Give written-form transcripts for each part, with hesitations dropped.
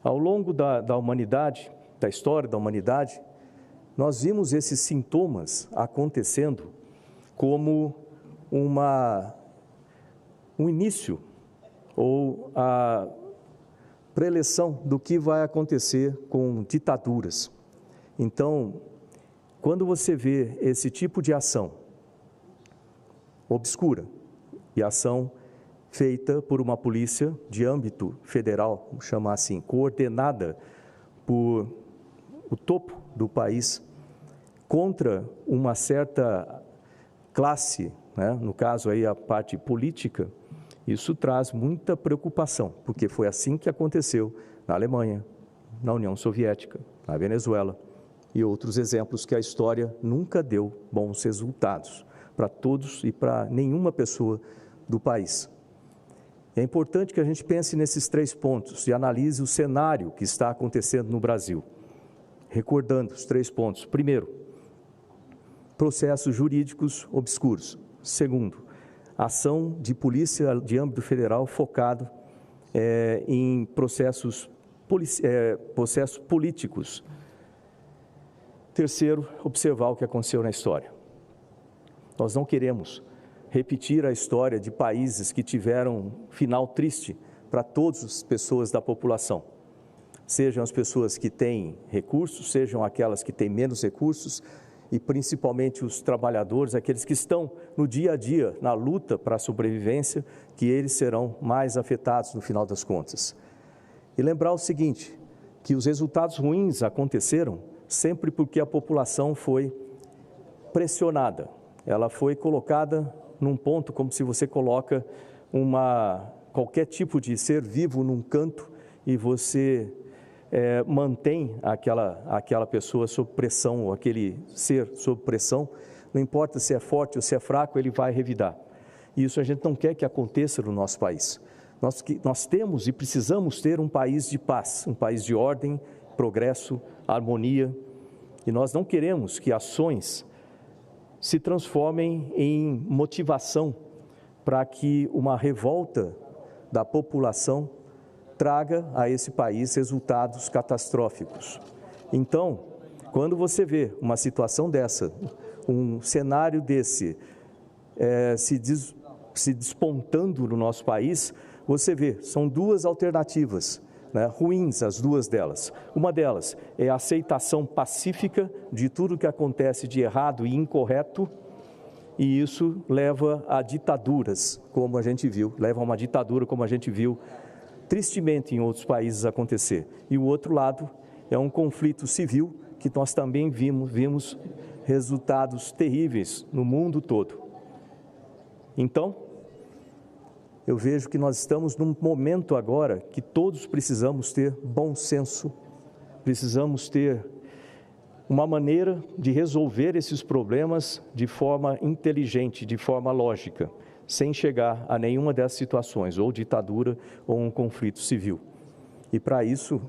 Ao longo da humanidade, da história da humanidade, nós vimos esses sintomas acontecendo como um início ou a preleção do que vai acontecer com ditaduras. Então, quando você vê esse tipo de ação obscura e ação feita por uma polícia de âmbito federal, vamos chamar assim, coordenada por o topo do país, contra uma certa classe, né? No caso aí a parte política, isso traz muita preocupação, porque foi assim que aconteceu na Alemanha, na União Soviética, na Venezuela e outros exemplos que a história nunca deu bons resultados para todos e para nenhuma pessoa do país. É importante que a gente pense nesses 3 pontos e analise o cenário que está acontecendo no Brasil. Recordando os 3 pontos. Primeiro, processos jurídicos obscuros. Segundo, ação de polícia de âmbito federal focado em processos políticos. Terceiro, observar o que aconteceu na história. Nós não queremos repetir a história de países que tiveram um final triste para todas as pessoas da população. Sejam as pessoas que têm recursos, sejam aquelas que têm menos recursos e principalmente os trabalhadores, aqueles que estão no dia a dia, na luta para a sobrevivência, que eles serão mais afetados no final das contas. E lembrar o seguinte, que os resultados ruins aconteceram sempre porque a população foi pressionada. Ela foi colocada num ponto como se você coloca qualquer tipo de ser vivo num canto e você mantém aquela pessoa sob pressão, ou aquele ser sob pressão, não importa se é forte ou se é fraco, ele vai revidar. E isso a gente não quer que aconteça no nosso país. Nós temos e precisamos ter um país de paz, um país de ordem, progresso, harmonia, e nós não queremos que ações se transformem em motivação para que uma revolta da população traga a esse país resultados catastróficos. Então, quando você vê uma situação dessa, um cenário desse se despontando no nosso país, você vê, são 2 alternativas, né, ruins as 2 delas. Uma delas é a aceitação pacífica de tudo que acontece de errado e incorreto, e isso leva a ditaduras, como a gente viu, leva a uma ditadura como a gente viu tristemente em outros países acontecer. E o outro lado é um conflito civil que nós também vimos resultados terríveis no mundo todo. Então, eu vejo que nós estamos num momento agora que todos precisamos ter bom senso, precisamos ter uma maneira de resolver esses problemas de forma inteligente, de forma lógica, sem chegar a nenhuma dessas situações, ou ditadura ou um conflito civil. E para isso,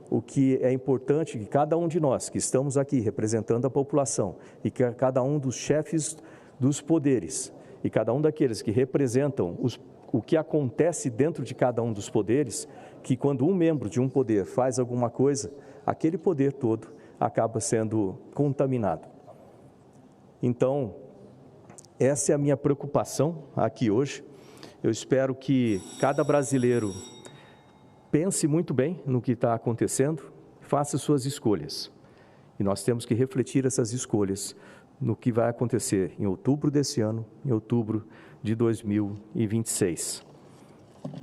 o que é importante que cada um de nós que estamos aqui representando a população e que cada um dos chefes dos poderes e cada um daqueles que representam o que acontece dentro de cada um dos poderes, que quando um membro de um poder faz alguma coisa, aquele poder todo acaba sendo contaminado. Então, essa é a minha preocupação aqui hoje. Eu espero que cada brasileiro pense muito bem no que está acontecendo, faça suas escolhas. E nós temos que refletir essas escolhas no que vai acontecer em outubro desse ano, em outubro de 2026.